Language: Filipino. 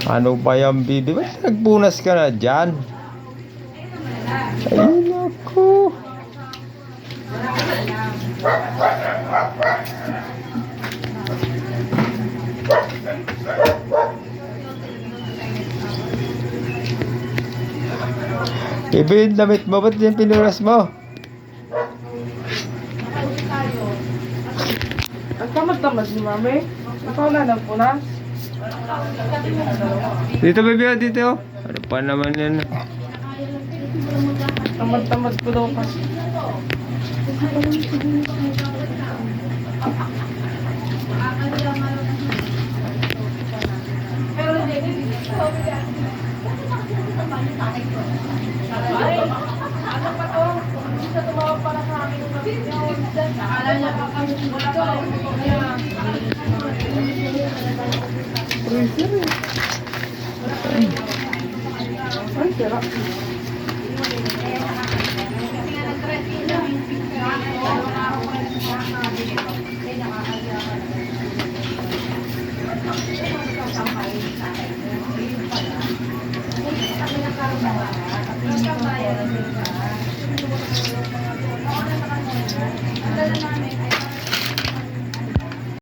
Ano ba yan, bibi? Ba't nagpunas ka na dyan? Ay, naku. Bibi, yung damit mo, ba't yan pinunas mo? Ang tamad-tamad si Mami. Ikaw na nagpunas. Dito, bibi, oh, dito. Oh. Ano pa naman yan? Tamad-tamad ko daw kasi. Ay, sarap.